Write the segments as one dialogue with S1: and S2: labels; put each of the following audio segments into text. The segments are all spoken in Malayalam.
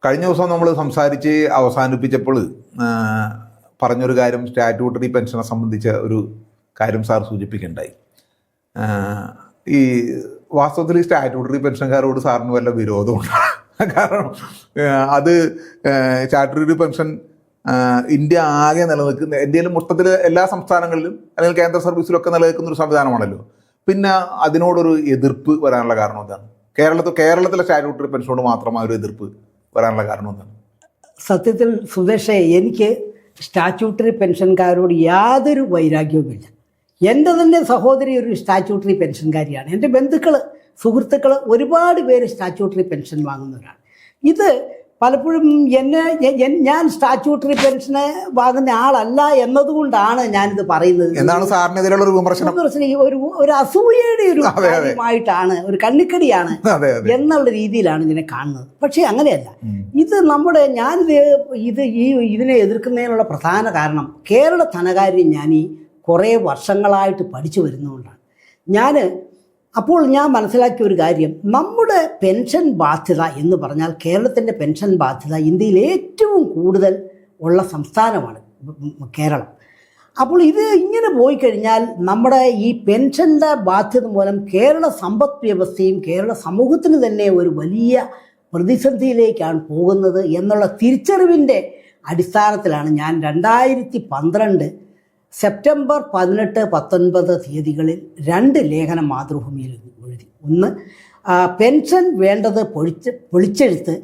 S1: കഴിഞ്ഞ ദിവസം നമ്മൾ സംസാരിച്ച് അവസാനിപ്പിച്ചപ്പോൾ പറഞ്ഞൊരു കാര്യം സ്റ്റാറ്റ്യൂട്ടറി പെൻഷനെ സംബന്ധിച്ച ഒരു കാര്യം സാർ സൂചിപ്പിക്കുകയുണ്ടായി. ഈ വാസ്തവത്തിൽ ഈ സ്റ്റാറ്റ്യൂട്ടറി പെൻഷൻകാരോട് സാറിന് വല്ല വിരോധമുണ്ട്? കാരണം അത് സ്റ്റാറ്റ്യൂട്ടറി പെൻഷൻ ഇന്ത്യ ആകെ നിലനിൽക്കുന്ന, ഇന്ത്യയിൽ മൊത്തത്തിൽ എല്ലാ സംസ്ഥാനങ്ങളിലും അല്ലെങ്കിൽ കേന്ദ്ര സർവീസിലൊക്കെ നിലനിൽക്കുന്ന ഒരു സംവിധാനമാണല്ലോ. പിന്നെ അതിനോടൊരു എതിർപ്പ് വരാനുള്ള കാരണം എന്താണ്? കേരളത്തിലെ സ്റ്റാറ്റ്യൂട്ടറി പെൻഷനോട് മാത്രമായ ഒരു എതിർപ്പ് വരാനുള്ള കാരണം എന്താണ്?
S2: സത്യത്തിൽ സുദേശേ, എനിക്ക് സ്റ്റാറ്റ്യൂട്ടറി പെൻഷൻകാരോട് യാതൊരു വൈരാഗ്യവുമില്ല. എൻ്റെ തന്നെ സഹോദരി ഒരു സ്റ്റാറ്റ്യൂട്ടറി പെൻഷൻകാരിയാണ്. എൻ്റെ ബന്ധുക്കൾ, സുഹൃത്തുക്കൾ ഒരുപാട് പേര് സ്റ്റാറ്റ്യൂട്ടറി പെൻഷൻ വാങ്ങുന്നവരാണ്. ഇത് പലപ്പോഴും ഞാൻ സ്റ്റാറ്റ്യൂട്ടറി പെൻഷന് വാങ്ങുന്ന ആളല്ല എന്നതുകൊണ്ടാണ് ഞാനിത് പറയുന്നത്.
S1: എന്താണ് സാറിനെതിരെയുള്ള ഒരു വിമർശനം?
S2: ഒരു അസൂയയുടെ ഒരു കാര്യമായിട്ടാണ്, ഒരു കണ്ണിക്കടിയാണ് എന്നുള്ള രീതിയിലാണ് ഇതിനെ കാണുന്നത്. പക്ഷേ അങ്ങനെയല്ല. ഇത് ഇതിനെ എതിർക്കുന്നതിനുള്ള പ്രധാന കാരണം കേരള ധനകാര്യം ഞാൻ ഈ കുറേ വർഷങ്ങളായിട്ട് പഠിച്ചു വരുന്നതുകൊണ്ടാണ്. അപ്പോൾ ഞാൻ മനസ്സിലാക്കിയ ഒരു കാര്യം, നമ്മുടെ പെൻഷൻ ബാധ്യത എന്ന് പറഞ്ഞാൽ കേരളത്തിൻ്റെ പെൻഷൻ ബാധ്യത ഇന്ത്യയിൽ ഏറ്റവും കൂടുതൽ ഉള്ള സംസ്ഥാനമാണ് കേരളം. അപ്പോൾ ഇത് ഇങ്ങനെ പോയി കഴിഞ്ഞാൽ നമ്മുടെ ഈ പെൻഷൻ്റെ ബാധ്യത മൂലം കേരള സമ്പദ് വ്യവസ്ഥയും കേരള സമൂഹത്തിന് തന്നെ ഒരു വലിയ പ്രതിസന്ധിയിലേക്കാണ് പോകുന്നത് എന്നുള്ള തിരിച്ചറിവിൻ്റെ അടിസ്ഥാനത്തിലാണ് ഞാൻ 2012 സെപ്റ്റംബർ 18, 19 തീയതികളിൽ 2 ലേഖനം മാതൃഭൂമിയിൽ എഴുതി. ഒന്ന്, പെൻഷൻ വേണ്ടത് പൊളിച്ചെഴുത്ത്,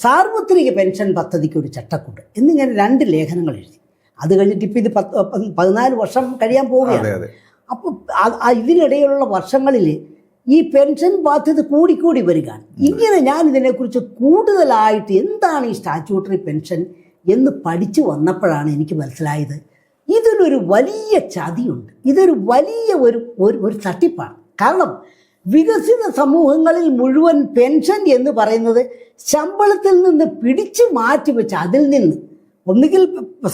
S2: സാർവത്രിക പെൻഷൻ പദ്ധതിക്ക് ഒരു ചട്ടക്കൂട് എന്നിങ്ങനെ 2 ലേഖനങ്ങൾ എഴുതി. അത് കഴിഞ്ഞിട്ട് ഇപ്പം ഇത് 14 വർഷം കഴിയാൻ പോവുകയാണ്. അപ്പോൾ ഇതിനിടയിലുള്ള വർഷങ്ങളിൽ ഈ പെൻഷൻ ബാധ്യത കൂടിക്കൂടി വരികയാണ്. ഇങ്ങനെ ഞാൻ ഇതിനെക്കുറിച്ച് കൂടുതലായിട്ട് എന്താണ് ഈ സ്റ്റാറ്റ്യൂട്ടറി പെൻഷൻ എന്ന് പഠിച്ചു വന്നപ്പോഴാണ് എനിക്ക് മനസ്സിലായത് ഇതിലൊരു വലിയ ചതിയുണ്ട്. ഇതൊരു വലിയ ഒരു തട്ടിപ്പാണ്. കാരണം വികസിത സമൂഹങ്ങളിൽ മുഴുവൻ പെൻഷൻ എന്ന് പറയുന്നത് ശമ്പളത്തിൽ നിന്ന് പിടിച്ചു മാറ്റിവെച്ച് അതിൽ നിന്ന് ഒന്നുകിൽ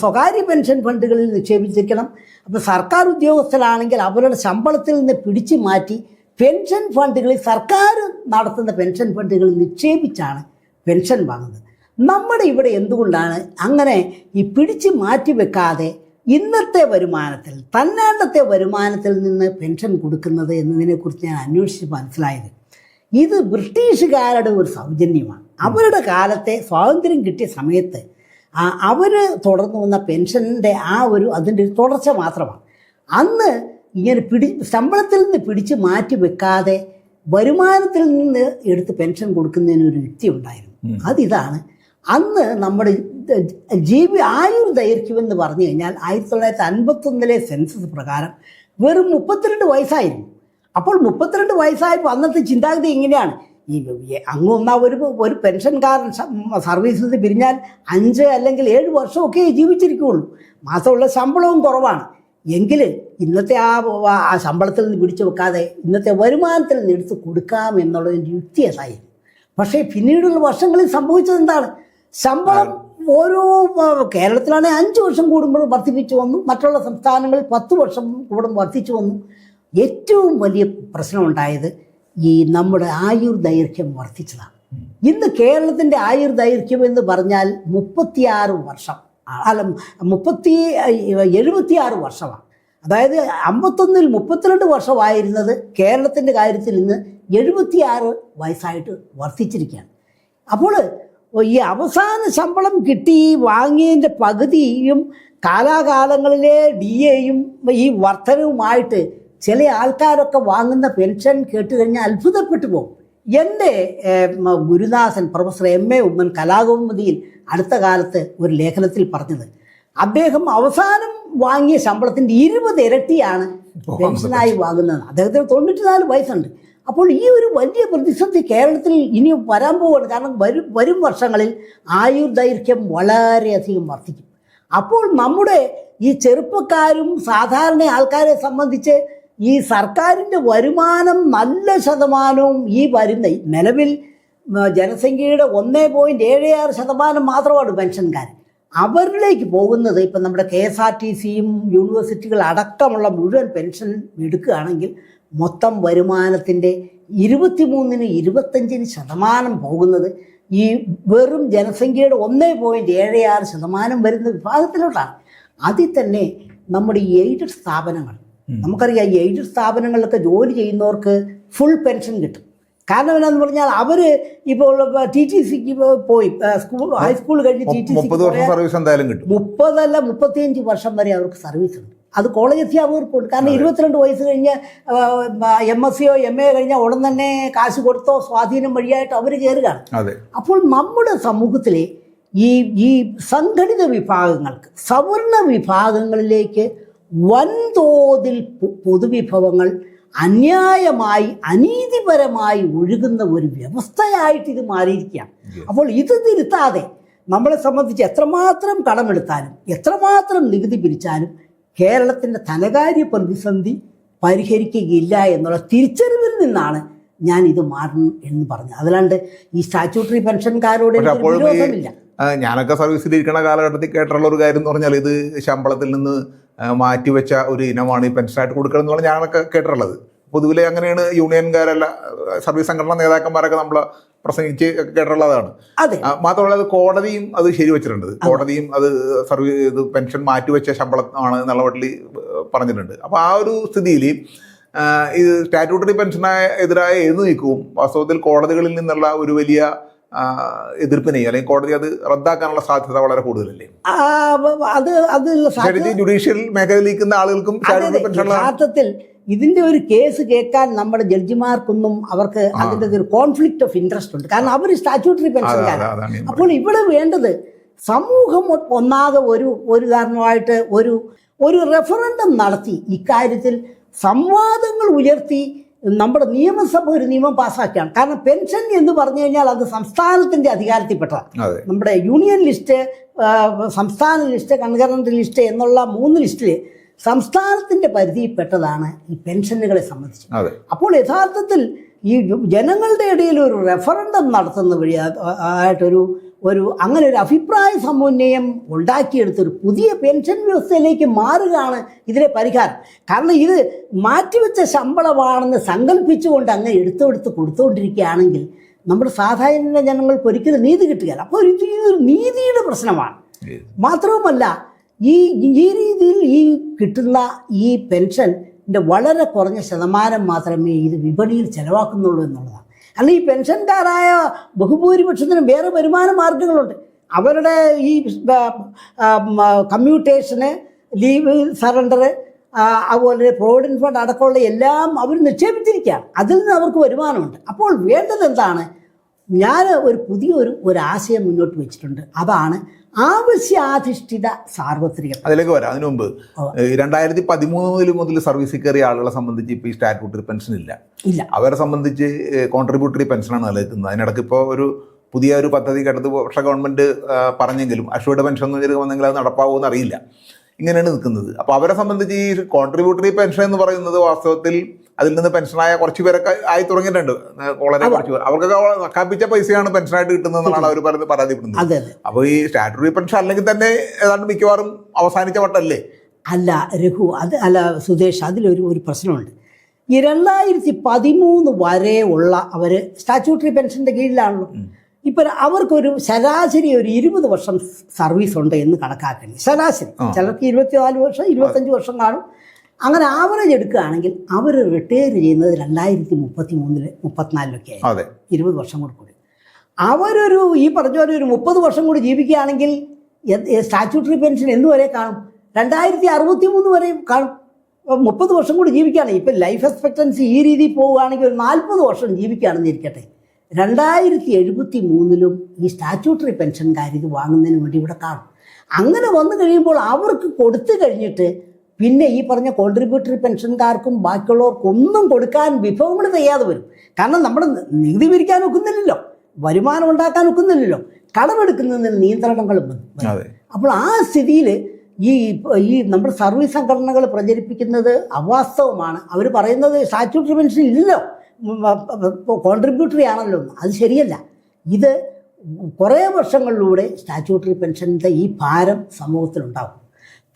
S2: സ്വകാര്യ പെൻഷൻ ഫണ്ടുകളിൽ നിക്ഷേപിച്ചിരിക്കണം. അപ്പോൾ സർക്കാർ ഉദ്യോഗസ്ഥരാണെങ്കിൽ അവരുടെ ശമ്പളത്തിൽ നിന്ന് പിടിച്ചു മാറ്റി പെൻഷൻ ഫണ്ടുകളിൽ, സർക്കാർ നടത്തുന്ന പെൻഷൻ ഫണ്ടുകളിൽ നിക്ഷേപിച്ചാണ് പെൻഷൻ വാങ്ങുന്നത്. നമ്മുടെ ഇവിടെ എന്തുകൊണ്ടാണ് അങ്ങനെ ഈ പിടിച്ച് മാറ്റി വെക്കാതെ ഇന്നത്തെ വരുമാനത്തിൽ, തന്നാണ്ടത്തെ വരുമാനത്തിൽ നിന്ന് പെൻഷൻ കൊടുക്കുന്നത് എന്നതിനെക്കുറിച്ച് ഞാൻ അന്വേഷിച്ച് മനസ്സിലായത് ഇത് ബ്രിട്ടീഷുകാരുടെ ഒരു സൗജന്യമാണ്. അവരുടെ കാലത്തെ സ്വാതന്ത്ര്യം കിട്ടിയ സമയത്ത് അവർ തുടർന്നു വന്ന പെൻഷൻ്റെ അതിൻ്റെ ഒരു തുടർച്ച മാത്രമാണ്. അന്ന് ഇങ്ങനെ ശമ്പളത്തിൽ നിന്ന് പിടിച്ച് മാറ്റി വെക്കാതെ വരുമാനത്തിൽ നിന്ന് എടുത്ത് പെൻഷൻ കൊടുക്കുന്നതിനൊരു യുക്തി ഉണ്ടായിരുന്നു. അതിതാണ് അന്ന് നമ്മുടെ ആയുർദൈർഘ്യം എന്ന് പറഞ്ഞു കഴിഞ്ഞാൽ 1951 സെൻസസ് പ്രകാരം വെറും 32 വയസ്സായിരുന്നു. അപ്പോൾ 32 വയസ്സായപ്പോൾ അന്നത്തെ ചിന്താഗതി ഇങ്ങനെയാണ്, ഒരു പെൻഷൻകാരൻ സർവീസിൽ നിന്ന് പിരിഞ്ഞാൽ 5 അല്ലെങ്കിൽ 7 വർഷമൊക്കെ ജീവിച്ചിരിക്കുകയുള്ളൂ, മാസമുള്ള ശമ്പളവും കുറവാണ്. എങ്കിൽ ഇന്നത്തെ ആ ശമ്പളത്തിൽ നിന്ന് പിടിച്ചു വെക്കാതെ ഇന്നത്തെ വരുമാനത്തിൽ നിന്ന് എടുത്ത് കൊടുക്കാം എന്നുള്ളതിൻ്റെ യുക്തി അതായിരുന്നു. പക്ഷേ പിന്നീടുള്ള വർഷങ്ങളിൽ സംഭവിച്ചത് എന്താണ്? ശമ്പളം കേരളത്തിലാണെങ്കിൽ 5 വർഷം കൂടുമ്പോൾ വർദ്ധിപ്പിച്ചു വന്നു, മറ്റുള്ള സംസ്ഥാനങ്ങളിൽ 10 വർഷം കൂടുമ്പോൾ വർദ്ധിച്ചു വന്നു. ഏറ്റവും വലിയ പ്രശ്നമുണ്ടായത് ഈ നമ്മുടെ ആയുർദൈർഘ്യം വർദ്ധിച്ചതാണ്. ഇന്ന് കേരളത്തിൻ്റെ ആയുർദൈർഘ്യം എന്ന് പറഞ്ഞാൽ 76 വർഷം, അല്ല 76 വർഷമാണ്. അതായത് 51-ൽ 32 വർഷമായിരുന്നത് കേരളത്തിൻ്റെ കാര്യത്തിൽ ഇന്ന് 76 വയസ്സായിട്ട് വർദ്ധിച്ചിരിക്കുകയാണ്. അപ്പോൾ ഈ അവസാന ശമ്പളം കിട്ടി വാങ്ങിയതിൻ്റെ പകുതിയും കാലാകാലങ്ങളിലെ DAയും ഈ വർധനവുമായിട്ട് ചില ആൾക്കാരൊക്കെ വാങ്ങുന്ന പെൻഷൻ കേട്ട് കഴിഞ്ഞാൽ അത്ഭുതപ്പെട്ടു പോകും. എൻ്റെ ഗുരുദാസൻ പ്രൊഫസർ MA ഉമ്മൻ കലാകൗമുദിയിൽ അടുത്ത കാലത്ത് ഒരു ലേഖനത്തിൽ പറഞ്ഞത്, അദ്ദേഹം അവസാനം വാങ്ങിയ ശമ്പളത്തിൻ്റെ 20 ഇരട്ടിയാണ് പെൻഷനായി വാങ്ങുന്നത്. അദ്ദേഹത്തിന് 94 വയസ്സുണ്ട്. അപ്പോൾ ഈ ഒരു വലിയ പ്രതിസന്ധി കേരളത്തിൽ ഇനി വരാൻ പോവുകയാണ്. കാരണം വരും വർഷങ്ങളിൽ ആയുർദൈർഘ്യം വളരെയധികം വർദ്ധിക്കും. അപ്പോൾ നമ്മുടെ ഈ ചെറുപ്പക്കാരും സാധാരണ ആൾക്കാരെ സംബന്ധിച്ച് ഈ സർക്കാരിൻ്റെ വരുമാനം നല്ല ശതമാനവും ഈ വരുന്ന നിലവിൽ ജനസംഖ്യയുടെ 1.76% മാത്രമാണ് പെൻഷൻകാർ. അവരിലേക്ക് പോകുന്നത് ഇപ്പം നമ്മുടെ KSRTCയും യൂണിവേഴ്സിറ്റികൾ അടക്കമുള്ള മുഴുവൻ പെൻഷൻ എടുക്കുകയാണെങ്കിൽ മൊത്തം വരുമാനത്തിൻ്റെ 23-25% പോകുന്നത് ഈ വെറും ജനസംഖ്യയുടെ 1.76% വരുന്ന വിഭാഗത്തിലോട്ടാണ്. അതിൽ തന്നെ നമ്മുടെ ഈ എയ്ഡഡ് സ്ഥാപനങ്ങൾ, നമുക്കറിയാം ഈ എയ്ഡഡ് സ്ഥാപനങ്ങളിലൊക്കെ ജോലി ചെയ്യുന്നവർക്ക് ഫുൾ പെൻഷൻ കിട്ടും. കാരണം എന്താണെന്ന് പറഞ്ഞാൽ അവർ ഇപ്പോൾ TTCക്ക് പോയി ഹൈസ്കൂൾ കഴിഞ്ഞ് TTC 30 35 വർഷം വരെ അവർക്ക് സർവീസ് ഉണ്ട്. അത് കോളേജ് അധ്യാപകർക്കുണ്ട്. കാരണം 22 വയസ്സ് കഴിഞ്ഞ് MSc MA കഴിഞ്ഞാൽ ഉടൻ തന്നെ കാശ് കൊടുത്തോ സ്വാധീനം വഴിയായിട്ട് അവർ കയറുകയാണ്. അപ്പോൾ നമ്മുടെ സമൂഹത്തിലെ ഈ സംഘടിത വിഭാഗങ്ങൾക്ക്, സവർണ വിഭാഗങ്ങളിലേക്ക് വൻതോതിൽ പൊതുവിഭവങ്ങൾ അന്യായമായി അനീതിപരമായി ഒഴുകുന്ന ഒരു വ്യവസ്ഥയായിട്ട് ഇത് മാറിയിരിക്കുകയാണ്. അപ്പോൾ ഇത് തിരുത്താതെ നമ്മളെ സംബന്ധിച്ച് എത്രമാത്രം കടമെടുത്താലും എത്രമാത്രം നികുതി പിരിച്ചാലും കേരളത്തിൻ്റെ ധനകാര്യ പ്രതിസന്ധി പരിഹരിക്കുകയില്ല എന്നുള്ള തിരിച്ചറിവിൽ നിന്നാണ് ഞാൻ ഇത് മാറണം എന്ന് പറഞ്ഞത്. അതല്ലാണ്ട് ഈ സ്റ്റാറ്റ്യൂട്ടറി പെൻഷൻകാരോട് വിരോധമില്ല.
S1: ഞാനൊക്കെ സർവീസിലിരിക്കുന്ന കാലഘട്ടത്തിൽ കേട്ടിട്ടുള്ള ഒരു കാര്യം എന്ന് പറഞ്ഞാൽ ഇത് ശമ്പളത്തിൽ നിന്ന് മാറ്റിവെച്ച ഒരു ഇനമാണ് ഈ പെൻഷനായിട്ട് കൊടുക്കണം എന്ന് പറഞ്ഞാൽ ഞാനൊക്കെ കേട്ടിട്ടുള്ളത്. പൊതുവിലെ അങ്ങനെയാണ് യൂണിയൻകാരല്ല സർവീസ് സംഘടനാ നേതാക്കന്മാരൊക്കെ നമ്മൾ പ്രസംഗിച്ച് കേട്ടിട്ടുള്ളതാണ്. മാത്രമല്ല അത് കോടതിയും അത് ശരിവെച്ചിട്ടുണ്ട്. കോടതിയും അത് ഇത് പെൻഷൻ മാറ്റിവെച്ച ശമ്പളമാണ് എന്നുള്ള മട്ടിൽ പറഞ്ഞിട്ടുണ്ട്. അപ്പോൾ ആ ഒരു സ്ഥിതിയിൽ ഇത് സ്റ്റാറ്റ്യൂട്ടറി പെൻഷനെതിരായ ഏത് നീക്കവും വാസ്തവത്തിൽ കോടതികളിൽ നിന്നുള്ള ഒരു വലിയ എതിർപ്പിനെയും അല്ലെങ്കിൽ കോടതി അത് റദ്ദാക്കാനുള്ള സാധ്യത വളരെ കൂടുതലല്ലേ? ജുഡീഷ്യൽ മേഖലയിലിരിക്കുന്ന ആളുകൾക്കും
S2: യഥാർത്ഥത്തിൽ ഇതിന്റെ ഒരു കേസ് കേൾക്കാൻ നമ്മുടെ ജഡ്ജിമാർക്കൊന്നും അവർക്ക് അതിൻ്റെ ഒരു കോൺഫ്ലിക്റ്റ് ഓഫ് ഇൻട്രസ്റ്റ് ഉണ്ട്. കാരണം അവർ സ്റ്റാറ്റ്യൂട്ടറി പെൻഷൻകാരാണ്. അപ്പോൾ ഇവിടെ വേണ്ടത് സമൂഹം ഒന്നാകെ ഒരു കാരണമായിട്ട് ഒരു റെഫറൻഡം നടത്തി ഇക്കാര്യത്തിൽ സംവാദങ്ങൾ ഉയർത്തി നമ്മുടെ നിയമസഭ ഒരു നിയമം പാസ്സാക്കിയാണ്. കാരണം പെൻഷൻ എന്ന് പറഞ്ഞു കഴിഞ്ഞാൽ അത് സംസ്ഥാനത്തിൻ്റെ അധികാരത്തിൽപ്പെട്ടതാണ്. നമ്മുടെ യൂണിയൻ ലിസ്റ്റ്, സംസ്ഥാന ലിസ്റ്റ്, കൺകറന്റ് ലിസ്റ്റ് എന്നുള്ള 3 ലിസ്റ്റിൽ സംസ്ഥാനത്തിൻ്റെ പരിധിയിൽപ്പെട്ടതാണ് ഈ പെൻഷനുകളെ സംബന്ധിച്ച്. അപ്പോൾ യഥാർത്ഥത്തിൽ ഈ ജനങ്ങളുടെ ഇടയിൽ ഒരു റെഫറൻഡം നടത്തുന്ന വഴി ആയിട്ടൊരു അങ്ങനെ ഒരു അഭിപ്രായ സമന്വയം ഉണ്ടാക്കിയെടുത്തൊരു പുതിയ പെൻഷൻ വ്യവസ്ഥയിലേക്ക് മാറുകയാണ് ഇതിലെ പരിഹാരം. കാരണം ഇത് മാറ്റിവെച്ച ശമ്പളമാണെന്ന് സങ്കല്പിച്ചുകൊണ്ട് അങ്ങ് എടുത്തെടുത്ത് കൊടുത്തുകൊണ്ടിരിക്കുകയാണെങ്കിൽ നമ്മുടെ സാധാരണ ജനങ്ങൾക്ക് ഒരിക്കലും നീതി കിട്ടുകയില്ല. അപ്പോൾ ഇതൊരു നീതിയുടെ പ്രശ്നമാണ്. മാത്രവുമല്ല ഈ രീതിയിൽ ഈ കിട്ടുന്ന ഈ പെൻഷൻ്റെ വളരെ കുറഞ്ഞ ശതമാനം മാത്രമേ ഇത് വിപണിയിൽ ചെലവാക്കുന്നുള്ളൂ എന്നുള്ളതാണ്. അല്ല, ഈ പെൻഷൻകാരായ ബഹുഭൂരിപക്ഷത്തിനും വേറെ വരുമാന മാർഗങ്ങളുണ്ട്. അവരുടെ ഈ കമ്മ്യൂട്ടേഷന്, ലീവ് സറണ്ടർ, അതുപോലെ പ്രോവിഡൻറ്റ് ഫണ്ട് അടക്കമുള്ള എല്ലാം അവർ നിക്ഷേപിച്ചിരിക്കുകയാണ്. അതിൽ നിന്ന് അവർക്ക് വരുമാനമുണ്ട്. അപ്പോൾ വേണ്ടത് എന്താണ്? ഞാൻ ഒരു ആശയം മുന്നോട്ട് വെച്ചിട്ടുണ്ട്. അതാണ് ആവശ്യാധിഷ്ഠിത സാർവത്രികം.
S1: അതിലേക്ക് വരാം. അതിനു മുമ്പ് 2013 മുതൽ സർവീസിൽ കയറിയ ആളുകളെ സംബന്ധിച്ച് ഇപ്പോൾ ഈ സ്റ്റാറ്റ്യൂട്ടറി പെൻഷൻ ഇല്ല. അവരെ സംബന്ധിച്ച് കോൺട്രിബ്യൂട്ടറി പെൻഷനാണ് നിലനിൽക്കുന്നത്. അതിനിടയ്ക്ക് ഇപ്പോൾ പുതിയ ഒരു പദ്ധതി ഇടതുപക്ഷ ഗവൺമെൻറ് പറഞ്ഞെങ്കിലും അഷ്വേർഡ് പെൻഷൻ എന്ന് വന്നെങ്കിൽ അത് നടപ്പാവുമെന്ന് അറിയില്ല. ഇങ്ങനെയാണ് നിൽക്കുന്നത്. അപ്പോൾ അവരെ സംബന്ധിച്ച് ഈ കോൺട്രിബ്യൂട്ടറി പെൻഷൻ എന്ന് പറയുന്നത് വാസ്തവത്തിൽ അതിൽ നിന്ന് പെൻഷനായ കുറച്ച് പേരൊക്കെ ആയി തുടങ്ങിയിട്ടുണ്ട്. വളരെ കുറച്ച് പേർ, അവർക്കൊക്കെ നക്കാപ്പിച്ച പൈസയാണ് പെൻഷനായിട്ട് കിട്ടുന്നതെന്നാണ് അവർ പരാതിപ്പെടുന്നത്. അപ്പോൾ ഈ സ്റ്റാറ്റ്യൂട്ടറി പെൻഷൻ അല്ലെങ്കിൽ തന്നെ ഏതാണ്ട് മിക്കവാറും അവസാനിച്ച വട്ടല്ലേ?
S2: അല്ല രഘു, സുധേഷ്, അതിലൊരു പ്രശ്നമുണ്ട്. ഈ 2013 വരെ ഉള്ള അവർ സ്റ്റാറ്റ്യൂട്ടറി പെൻഷൻ്റെ കീഴിലാണല്ലോ. ഇപ്പം അവർക്കൊരു ശരാശരി ഒരു 20 വർഷം സർവീസ് ഉണ്ട് എന്ന് കണക്കാക്കണേ. ശരാശരി ചിലർക്ക് 24 വർഷം 25 വർഷം കാണും. അങ്ങനെ ആവറേജ് എടുക്കുകയാണെങ്കിൽ അവർ റിട്ടയർ ചെയ്യുന്നത് 2033-34 ആയി, 20 വർഷം കൂടി. അവരൊരു ഈ പറഞ്ഞ പോലെ ഒരു 30 വർഷം കൂടി ജീവിക്കുകയാണെങ്കിൽ സ്റ്റാറ്റ്യൂട്ടറി പെൻഷൻ എന്തുവരെ കാണും? 2063 വരെ കാണും. 30 വർഷം കൂടി ജീവിക്കുകയാണെങ്കിൽ, ഇപ്പം ലൈഫ് എക്സ്പെക്ടൻസി ഈ രീതിയിൽ പോവുകയാണെങ്കിൽ ഒരു 40 വർഷം ജീവിക്കുകയാണെന്ന് ഇരിക്കട്ടെ, 2073 ഈ സ്റ്റാറ്റ്യൂട്ടറി പെൻഷൻകാർ ഇത് വാങ്ങുന്നതിന് വേണ്ടി ഇവിടെ കാണും. അങ്ങനെ വന്നു കഴിയുമ്പോൾ അവർക്ക് കൊടുത്തു കഴിഞ്ഞിട്ട് പിന്നെ ഈ പറഞ്ഞ കോൺട്രിബ്യൂട്ടറി പെൻഷൻകാർക്കും ബാക്കിയുള്ളവർക്കും ഒന്നും കൊടുക്കാൻ വിഭവങ്ങൾ തയ്യാതെ വരും. കാരണം നമ്മുടെ നികുതി പിരിക്കാൻ ഒക്കുന്നില്ലല്ലോ, വരുമാനം ഉണ്ടാക്കാൻ ഒക്കുന്നില്ലല്ലോ, കടമെടുക്കുന്നതിന് നിയന്ത്രണങ്ങളും വന്നു. അപ്പോൾ ആ സ്ഥിതിയിൽ ഈ നമ്മുടെ സർവീസ് സംഘടനകൾ പ്രചരിപ്പിക്കുന്നത് അവാസ്തവമാണ്. അവർ പറയുന്നത് സ്റ്റാറ്റ്യൂട്ടറി പെൻഷൻ ഇല്ലല്ലോ, കോൺട്രിബ്യൂട്ടറി ആണല്ലോ. അത് ശരിയല്ല. ഇത് കുറേ വർഷങ്ങളിലൂടെ സ്റ്റാറ്റ്യൂട്ടറി പെൻഷൻ്റെ ഈ ഭാരം സമൂഹത്തിലുണ്ടാകും.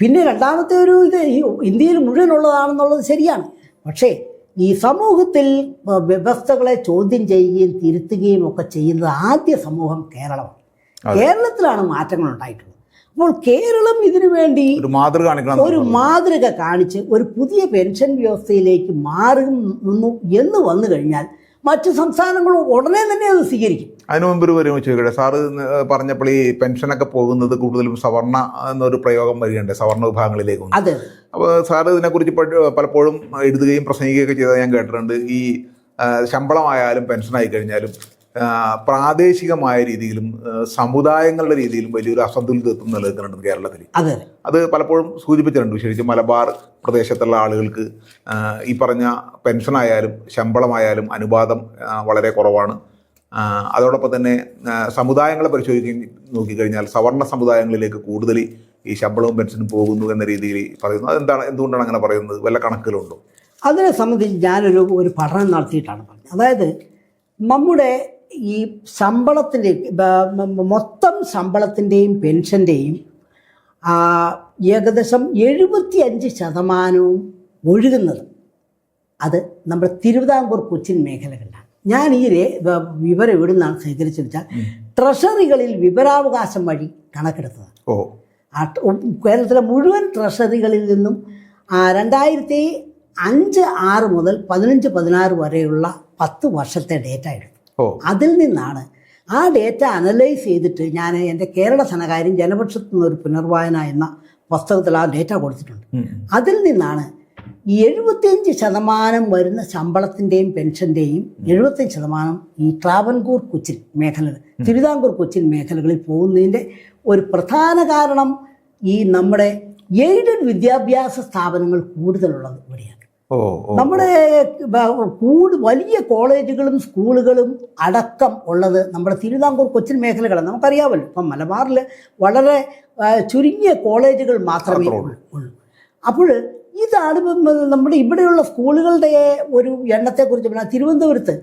S2: പിന്നെ രണ്ടാമത്തെ ഇത് ഈ ഇന്ത്യയിൽ മുഴുവനുള്ളതാണെന്നുള്ളത് ശരിയാണ്. പക്ഷേ ഈ സമൂഹത്തിൽ വ്യവസ്ഥകളെ ചോദ്യം ചെയ്യുകയും തിരുത്തുകയും ഒക്കെ ചെയ്യുന്നത് ആദ്യ സമൂഹം കേരളമാണ്. കേരളത്തിലാണ് മാറ്റങ്ങൾ ഉണ്ടായിട്ടുള്ളത്. അപ്പോൾ കേരളം ഇതിനു വേണ്ടി ഒരു മാതൃക കാണിച്ച് ഒരു പുതിയ പെൻഷൻ വ്യവസ്ഥയിലേക്ക് മാറുന്നു എന്ന് വന്നു കഴിഞ്ഞാൽ മറ്റു സംസ്ഥാനങ്ങളും ഉടനെ തന്നെ അത് സ്വീകരിക്കും.
S1: അതിനു മുമ്പ് ഒരു വരും ചോദിക്കട്ടെ, സാറ് പറഞ്ഞപ്പോൾ ഈ പെൻഷനൊക്കെ പോകുന്നത് കൂടുതലും സവർണ എന്നൊരു പ്രയോഗം വരികയുണ്ട്, സവർണ വിഭാഗങ്ങളിലേക്ക്.
S2: അതെ.
S1: അപ്പോൾ സാറ് ഇതിനെക്കുറിച്ച് പലപ്പോഴും എഴുതുകയും പ്രസംഗിക്കുകയൊക്കെ ചെയ്തത് ഞാൻ കേട്ടിട്ടുണ്ട്. ഈ ശമ്പളമായാലും പെൻഷനായി കഴിഞ്ഞാലും പ്രാദേശികമായ രീതിയിലും സമുദായങ്ങളുടെ രീതിയിലും വലിയൊരു അസന്തുലിതത്വം നിലനിൽക്കുന്നുണ്ട് കേരളത്തിൽ. അത് പലപ്പോഴും സൂചിപ്പിച്ചിട്ടുണ്ട്. വിശേഷിച്ച് മലബാർ പ്രദേശത്തുള്ള ആളുകൾക്ക് ഈ പറഞ്ഞ പെൻഷനായാലും ശമ്പളമായാലും അനുപാതം വളരെ കുറവാണ്. അതോടൊപ്പം തന്നെ സമുദായങ്ങളെ നോക്കിക്കഴിഞ്ഞാൽ സവർണ സമുദായങ്ങളിലേക്ക് കൂടുതൽ ഈ ശമ്പളവും പെൻഷനും പോകുന്നു എന്ന രീതിയിൽ പറയുന്നു. എന്തുകൊണ്ടാണ് അങ്ങനെ പറയുന്നത്? വല്ല കണക്കുകളുണ്ടോ?
S2: അതിനെ സംബന്ധിച്ച് ഞാനൊരു പഠനം നടത്തിയിട്ടാണ് പറഞ്ഞത്. അതായത് നമ്മുടെ ഈ ശമ്പളത്തിൻ്റെ മൊത്തം ശമ്പളത്തിൻ്റെയും പെൻഷൻ്റെയും ഏകദേശം 75% ഒഴുകുന്നത് അത് നമ്മുടെ തിരുവിതാംകൂർ കൊച്ചിൻ മേഖലകളിലാണ്. ഞാൻ ഈ വിവരം എവിടെ നിന്നാണ് ശേഖരിച്ചു വെച്ചാൽ ട്രഷറികളിൽ വിവരാവകാശം വഴി കണക്കെടുത്തതാണ്. കേരളത്തിലെ മുഴുവൻ ട്രഷറികളിൽ നിന്നും 2005-06 മുതൽ 15-16 വരെയുള്ള 10 വർഷത്തെ ഡേറ്റ എടുത്തു. അതിൽ നിന്നാണ് ആ ഡേറ്റ അനലൈസ് ചെയ്തിട്ട് ഞാൻ എൻ്റെ കേരള ധനകാര്യം ജനപക്ഷത്തു നിന്നൊരു പുനർവായന എന്ന പുസ്തകത്തിൽ ആ ഡേറ്റ കൊടുത്തിട്ടുണ്ട്. അതിൽ നിന്നാണ് ഈ 75% വരുന്ന ശമ്പളത്തിൻ്റെയും പെൻഷൻ്റെയും 75% ഈ ട്രാവൻകൂർ കൊച്ചിൻ മേഖലകൾ, തിരുവിതാംകൂർ കൊച്ചിൻ മേഖലകളിൽ പോകുന്നതിൻ്റെ ഒരു പ്രധാന കാരണം ഈ നമ്മുടെ എയ്ഡഡ് വിദ്യാഭ്യാസ സ്ഥാപനങ്ങൾ കൂടുതലുള്ളത് ഇവിടെയാണ്. നമ്മുടെ വലിയ കോളേജുകളും സ്കൂളുകളും അടക്കം ഉള്ളത് നമ്മുടെ തിരുവിതാംകൂർ കൊച്ചിൻ മേഖലകളാണ്. നമുക്കറിയാമല്ലോ, ഇപ്പം മലബാറിൽ വളരെ ചുരുങ്ങിയ കോളേജുകൾ മാത്രമേ ഉള്ളൂ. അപ്പോൾ ഇതാണ് നമ്മുടെ ഇവിടെയുള്ള സ്കൂളുകളുടെ ഒരു എണ്ണത്തെക്കുറിച്ച് പറഞ്ഞാൽ തിരുവനന്തപുരത്ത്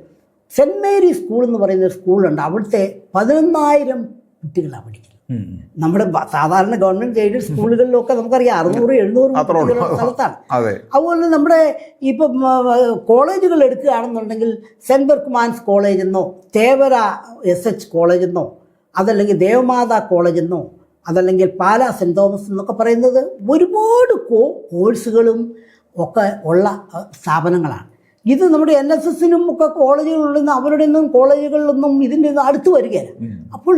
S2: സെൻറ്റ് മേരി സ്കൂൾ എന്ന് പറയുന്ന ഒരു സ്കൂളുണ്ട്. അവിടുത്തെ 11,000 കുട്ടികളാണ് പഠിക്കുന്നത്. നമ്മുടെ സാധാരണ ഗവൺമെന്റ് എയ്ഡഡ് സ്കൂളുകളിലൊക്കെ നമുക്കറിയാം 600-700 കുട്ടികളുള്ള സ്ഥലത്താണ്. അതുപോലെ നമ്മുടെ ഇപ്പം കോളേജുകൾ എടുക്കുകയാണെന്നുണ്ടെങ്കിൽ സെൻറ്റ് ബെർക്ക്മാൻസ് കോളേജ് എന്നോ തേവര SH കോളേജ് എന്നോ അതല്ലെങ്കിൽ ദേവമാതാ കോളേജ് എന്നോ അതല്ലെങ്കിൽ പാലാ സെൻറ്റ് തോമസ് എന്നൊക്കെ പറയുന്നത് ഒരുപാട് കോഴ്സുകളും ഒക്കെ ഉള്ള സ്ഥാപനങ്ങളാണ്. ഇത് നമ്മുടെ NSSനും ഒക്കെ കോളേജുകളിൽ അവരുടെ ഒന്നും കോളേജുകളിലൊന്നും ഇതിൻ്റെ അടുത്ത് വരികയില്ല. അപ്പോൾ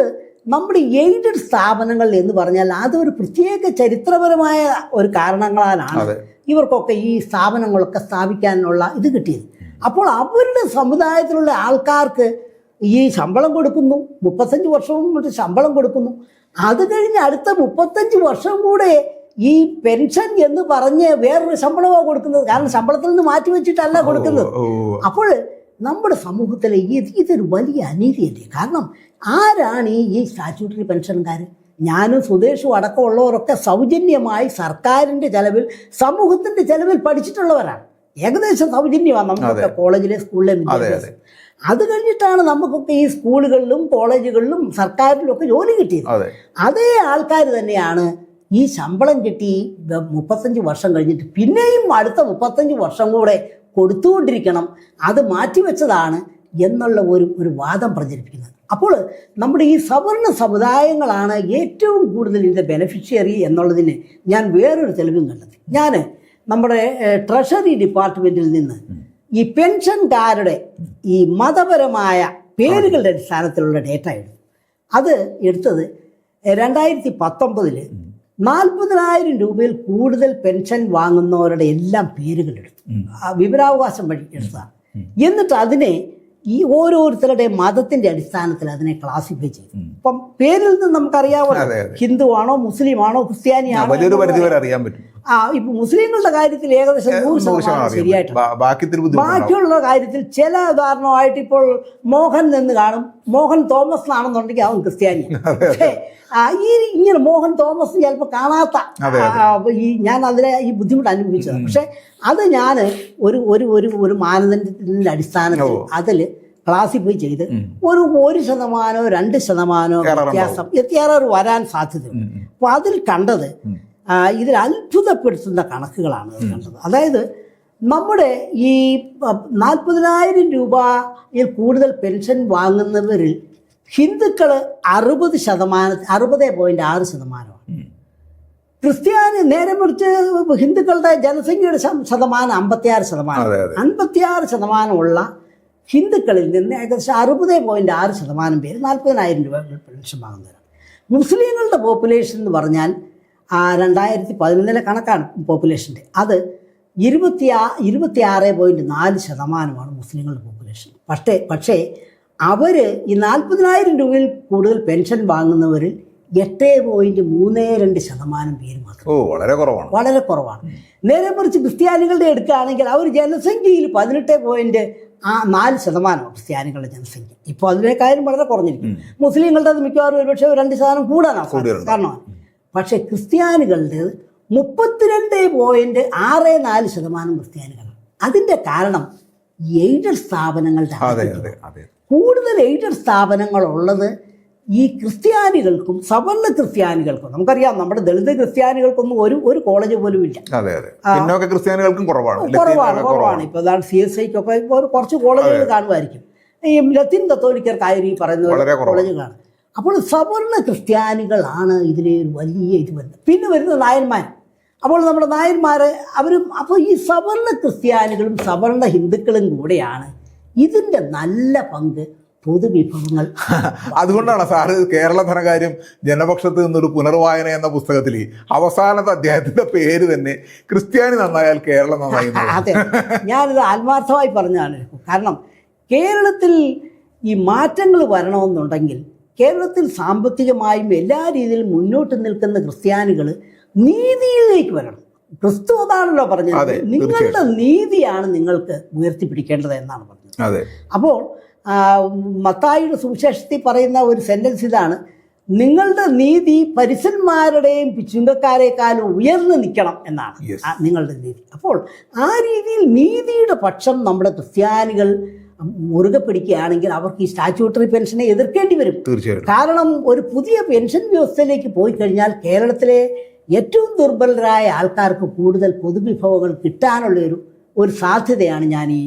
S2: നമ്മുടെ എയ്ഡഡ് സ്ഥാപനങ്ങൾ എന്ന് പറഞ്ഞാൽ അതൊരു പ്രത്യേക ചരിത്രപരമായ ഒരു കാരണങ്ങളാലാണ് ഇവർക്കൊക്കെ ഈ സ്ഥാപനങ്ങളൊക്കെ സ്ഥാപിക്കാനുള്ള ഇത് കിട്ടിയത്. അപ്പോൾ അവരുടെ സമുദായത്തിലുള്ള ആൾക്കാർക്ക് ഈ ശമ്പളം കൊടുക്കുന്നു, 35 വർഷവും ശമ്പളം കൊടുക്കുന്നു. അത് കഴിഞ്ഞ് അടുത്ത 35 വർഷം കൂടെ ഈ പെൻഷൻ എന്ന് പറഞ്ഞ് വേറൊരു ശമ്പളമാണ് കൊടുക്കുന്നത്. കാരണം ശമ്പളത്തിൽ നിന്ന് മാറ്റി വെച്ചിട്ടല്ല കൊടുക്കുന്നത്. അപ്പോൾ നമ്മുടെ സമൂഹത്തിലെ ഇതൊരു വലിയ അനീതിയല്ലേ. കാരണം ആരാണ് ഈ സ്റ്റാറ്റ്യൂട്ടറി പെൻഷൻകാർ? ഞാനും സുദേശും അടക്കമുള്ളവരൊക്കെ സൗജന്യമായി സർക്കാരിൻ്റെ ചെലവിൽ സമൂഹത്തിൻ്റെ ചെലവിൽ പഠിച്ചിട്ടുള്ളവരാണ്. ഏകദേശം സൗജന്യമാണ് നമുക്കൊക്കെ കോളേജിലെ സ്കൂളിലെ വിദ്യാഭ്യാസം. അത് കഴിഞ്ഞിട്ടാണ് നമുക്കൊക്കെ ഈ സ്കൂളുകളിലും കോളേജുകളിലും സർക്കാരിലും ഒക്കെ ജോലി കിട്ടിയത്. അതേ ആൾക്കാർ തന്നെയാണ് ഈ ശമ്പളം കിട്ടി 35 വർഷം കഴിഞ്ഞിട്ട് പിന്നെയും അടുത്ത 35 വർഷം കൂടെ കൊടുത്തുകൊണ്ടിരിക്കണം, അത് മാറ്റിവെച്ചതാണ് എന്നുള്ള ഒരു വാദം പ്രചരിപ്പിക്കുന്നത്. അപ്പോൾ നമ്മുടെ ഈ സവർണ സമുദായങ്ങളാണ് ഏറ്റവും കൂടുതൽ ഇതിൻ്റെ ബെനഫിഷ്യറി എന്നുള്ളതിന് ഞാൻ വേറൊരു തെളിവും കണ്ടെത്തി. ഞാൻ നമ്മുടെ ട്രഷറി ഡിപ്പാർട്ട്മെൻറ്റിൽ നിന്ന് ഈ പെൻഷൻകാരുടെ ഈ മതപരമായ പേരുകളുടെ അടിസ്ഥാനത്തിലുള്ള ഡേറ്റ എടുത്തു. അത് എടുത്തത് 2019 40,000 രൂപയിൽ കൂടുതൽ പെൻഷൻ വാങ്ങുന്നവരുടെ എല്ലാം പേരുകളെടുത്തു, വിവരാവകാശം വഴി എടുത്തതാണ്. എന്നിട്ട് അതിനെ ഈ ഓരോരുത്തരുടെ മതത്തിന്റെ അടിസ്ഥാനത്തിൽ അതിനെ ക്ലാസിഫൈ ചെയ്തു. ഇപ്പം പേരിൽ നിന്ന് നമുക്കറിയാമല്ലോ, ഹിന്ദു ആണോ മുസ്ലിം ആണോ ക്രിസ്ത്യാനിയാണോ അറിയാൻ പറ്റും. ഇപ്പൊ മുസ്ലിങ്ങളുടെ കാര്യത്തിൽ ഏകദേശം 100% ശരിയായിട്ടുണ്ട്. ബാക്കിയുള്ള കാര്യത്തിൽ ചില ഉദാഹരണമായിട്ട് ഇപ്പോൾ മോഹൻ എന്ന് കാണും, മോഹൻ തോമസ് എന്നാണെന്നുണ്ടെങ്കിൽ അവൻ ക്രിസ്ത്യാനിയാണ്. പക്ഷേ ഇങ്ങനെ മോഹൻ തോമസ് ചിലപ്പോൾ കാണാത്ത ഞാൻ അതിലെ ഈ ബുദ്ധിമുട്ട് അനുഭവിച്ചതാണ്. പക്ഷെ അത് ഞാൻ ഒരു മാനദണ്ഡത്തിന്റെ അടിസ്ഥാനത്തിൽ അതിൽ ക്ലാസിഫൈ ചെയ്ത് 1% 2% വ്യത്യാസം എത്തിയാറ് വരാൻ സാധ്യതയുണ്ട്. അപ്പോൾ അതിൽ കണ്ടത് ഇതിൽ അത്ഭുതപ്പെടുത്തുന്ന കണക്കുകളാണ് കണ്ടത്. അതായത് നമ്മുടെ ഈ 40,000 രൂപയിൽ കൂടുതൽ പെൻഷൻ വാങ്ങുന്നവരിൽ ഹിന്ദുക്കൾ 60.6%. ക്രിസ്ത്യാനി നേരെ മറിച്ച് ഹിന്ദുക്കളുടെ ജനസംഖ്യയുടെ ശതമാനം 56%. 56% ഹിന്ദുക്കളിൽ നിന്ന് ഏകദേശം 60.6% പേര് 40,000 രൂപ പെൻഷൻ വാങ്ങുന്നവരാണ്. മുസ്ലിങ്ങളുടെ പോപ്പുലേഷൻ എന്ന് പറഞ്ഞാൽ 2011 കണക്കാണ് പോപ്പുലേഷൻ്റെ. അത് 26.4% മുസ്ലിങ്ങളുടെ പോപ്പുലേഷൻ. പക്ഷേ അവർ ഈ 40,000 രൂപയിൽ കൂടുതൽ പെൻഷൻ വാങ്ങുന്നവരിൽ 8.32% പേര് മാത്രം.
S1: വളരെ കുറവാണ്.
S2: നേരെ മറിച്ച് ക്രിസ്ത്യാനികളുടെ എടുക്കുകയാണെങ്കിൽ അവർ ജനസംഖ്യയിൽ 18.4% ക്രിസ്ത്യാനികളുടെ ജനസംഖ്യ. ഇപ്പോൾ അതിനേക്കാളും വളരെ കുറഞ്ഞിരിക്കും. മുസ്ലിങ്ങളുടെ അത് മിക്കവാറും ഒരുപക്ഷെ 2% കൂടാനാണ് കാരണമാണ്. പക്ഷേ ക്രിസ്ത്യാനികളുടെ 32.64% ക്രിസ്ത്യാനികളാണ്. അതിൻ്റെ കാരണം എയ്ഡഡ് സ്ഥാപനങ്ങളുടെ കൂടുതൽ എയ്ഡഡ് സ്ഥാപനങ്ങളുള്ളത് ഈ ക്രിസ്ത്യാനികൾക്കും സവർണ ക്രിസ്ത്യാനികൾക്കും. നമുക്കറിയാം നമ്മുടെ ദളിത് ക്രിസ്ത്യാനികൾക്കൊന്നും ഒരു കോളേജ് പോലും ഇല്ല.
S1: ക്രിസ്ത്യാനികൾക്കും കുറവാണ്.
S2: ഇപ്പോൾ CSIക്കൊക്കെ കുറച്ച് കോളേജുകൾ കാണുമായിരിക്കും. ഈ ലത്തീൻ കത്തോലിക്കർക്കായാലും ഈ പറയുന്ന കോളേജുകളാണ്. അപ്പോൾ സവർണ ക്രിസ്ത്യാനികളാണ് ഇതിലെ ഒരു വലിയ ഇത് വരുന്നത്. പിന്നെ വരുന്നത് നായന്മാർ. അപ്പോൾ നമ്മുടെ നായന്മാർ അപ്പോൾ ഈ സവർണ ക്രിസ്ത്യാനികളും സവർണ ഹിന്ദുക്കളും കൂടെയാണ് ഇതിൻ്റെ നല്ല പങ്ക് പൊതുവിഭവങ്ങൾ.
S1: അതുകൊണ്ടാണ് സാറ് കേരള ധനകാര്യം ജനപക്ഷത്ത് നിന്നൊരു പുനർവായന എന്ന പുസ്തകത്തിൽ അവസാനത്തെ അധ്യായത്തിന്റെ പേര് തന്നെ ക്രിസ്ത്യാനി നന്നായാൽ കേരളം നന്നായി.
S2: അതെ, ഞാനിത് ആത്മാർത്ഥമായി പറഞ്ഞതാണ്. കാരണം കേരളത്തിൽ ഈ മാറ്റങ്ങൾ വരണമെന്നുണ്ടെങ്കിൽ കേരളത്തിൽ സാമ്പത്തികമായും എല്ലാ രീതിയിലും മുന്നോട്ട് നിൽക്കുന്ന ക്രിസ്ത്യാനികൾ നീതിയിലേക്ക് വരണം. ക്രിസ്തു അതാണല്ലോ പറഞ്ഞത്, നിങ്ങളുടെ നീതിയാണ് നിങ്ങൾക്ക് ഉയർത്തിപ്പിടിക്കേണ്ടത് എന്നാണ് പറഞ്ഞത്. അപ്പോൾ മത്തായിയുടെ സുവിശേഷത്തിൽ പറയുന്ന ഒരു സെന്റൻസ് ഇതാണ്: നിങ്ങളുടെ നീതി പരീശന്മാരുടെയും ചുങ്കക്കാരെക്കാളും ഉയർന്നു നിൽക്കണം എന്നാണ് നിങ്ങളുടെ നീതി. അപ്പോൾ ആ രീതിയിൽ നീതിയുടെ പക്ഷം നമ്മുടെ ക്രിസ്ത്യാനികൾ മുറുകെ പിടിക്കുകയാണെങ്കിൽ അവർക്ക് ഈ സ്റ്റാറ്റ്യൂട്ടറി പെൻഷനെ എതിർക്കേണ്ടി വരും. കാരണം ഒരു പുതിയ പെൻഷൻ വ്യവസ്ഥയിലേക്ക് പോയി കഴിഞ്ഞാൽ കേരളത്തിലെ ഏറ്റവും ദുർബലരായ ആൾക്കാർക്ക് കൂടുതൽ പൊതുവിഭവങ്ങൾ കിട്ടാനുള്ള ഒരു സാധ്യതയാണ് ഞാൻ ഈ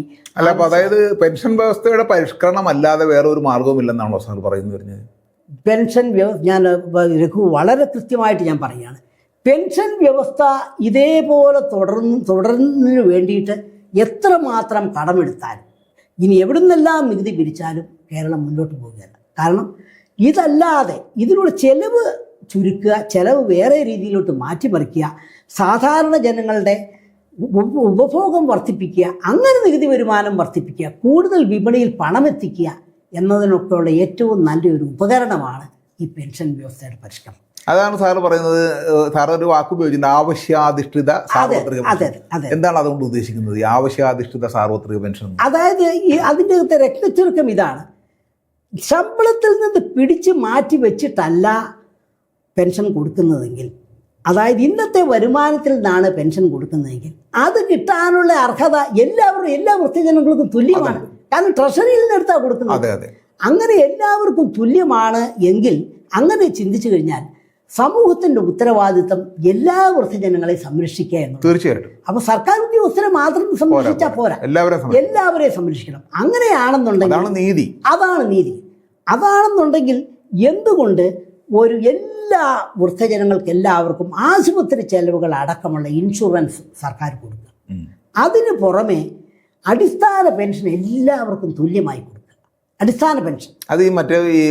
S1: അതായത് പെൻഷൻ വ്യവസ്ഥയുടെ പരിഷ്കരണം അല്ലാതെ വേറെ ഒരു മാർഗവുമില്ലെന്നാണ് സാർ പറയുന്നത്.
S2: പെൻഷൻ ഞാൻ രഘു വളരെ കൃത്യമായിട്ട് ഞാൻ പറയുകയാണ്. പെൻഷൻ വ്യവസ്ഥ ഇതേപോലെ തുടർന്നതിന് വേണ്ടിയിട്ട് എത്രമാത്രം കടമെടുത്താലും ഇനി എവിടുന്നെല്ലാം നികുതി പിരിച്ചാലും കേരളം മുന്നോട്ട് പോവുകയല്ല. കാരണം ഇതല്ലാതെ ഇതിലൂടെ ചെലവ് ചുരുക്കുക, ചെലവ് വേറെ രീതിയിലോട്ട് മാറ്റിമറിക്കുക, സാധാരണ ജനങ്ങളുടെ ഉപഭോഗം വർദ്ധിപ്പിക്കുക, അങ്ങനെ നികുതി വരുമാനം വർദ്ധിപ്പിക്കുക, കൂടുതൽ വിപണിയിൽ പണമെത്തിക്കുക എന്നതിനൊക്കെയുള്ള ഏറ്റവും നല്ലൊരു ഉപകരണമാണ് ഈ പെൻഷൻ വ്യവസ്ഥയുടെ പരിഷ്കരണം.
S1: അതാണ് സാറ് പറയുന്നത്. സാറ് ഒരു വാക്ക് ഉപയോഗിക്കുന്നത് ആവശ്യാധിഷ്ഠിത സാർവത്രിക പെൻഷൻ. എന്താണ് അതുകൊണ്ട് ഉദ്ദേശിക്കുന്നത് ഈ ആവശ്യാധിഷ്ഠിത സാർവത്രിക പെൻഷൻ?
S2: അതായത് അതിൻ്റെ അകത്തെ രക്തചുരുക്കം ഇതാണ്: ശമ്പളത്തിൽ നിന്ന് പിടിച്ച് മാറ്റി വെച്ചിട്ടല്ല പെൻഷൻ കൊടുക്കുന്നതെങ്കിൽ, അതായത് ഇന്നത്തെ വരുമാനത്തിൽ നിന്നാണ് പെൻഷൻ കൊടുക്കുന്നതെങ്കിൽ അത് കിട്ടാനുള്ള അർഹത എല്ലാ വൃത്തിജനങ്ങൾക്കും തുല്യമാണ്. കാരണം ട്രഷറിയിൽ നിന്ന് എടുത്താണ് കൊടുക്കുന്നത്. അങ്ങനെ എല്ലാവർക്കും തുല്യമാണ് എങ്കിൽ അങ്ങനെ ചിന്തിച്ചു കഴിഞ്ഞാൽ സമൂഹത്തിന്റെ ഉത്തരവാദിത്തം എല്ലാ വൃത്തിജനങ്ങളെയും സംരക്ഷിക്കുക എന്നുള്ളത്.
S1: തീർച്ചയായിട്ടും.
S2: അപ്പൊ സർക്കാർ ഉദ്യോഗസ്ഥരെ മാത്രം സംരക്ഷിച്ചാൽ പോരാ, എല്ലാവരെയും സംരക്ഷിക്കണം. അങ്ങനെയാണെന്നുണ്ടെങ്കിൽ അതാണ് നീതി. അതാണെന്നുണ്ടെങ്കിൽ എന്തുകൊണ്ട് എല്ലാ വൃദ്ധജനങ്ങൾക്ക് എല്ലാവർക്കും ആശുപത്രി ചെലവുകൾ അടക്കമുള്ള ഇൻഷുറൻസ് സർക്കാർ കൊടുക്കുക? അതിന് പുറമെ അടിസ്ഥാന പെൻഷൻ എല്ലാവർക്കും തുല്യമായി കൊടുക്കുക. അടിസ്ഥാന പെൻഷൻ
S1: അത് ഈ മറ്റേ ഈ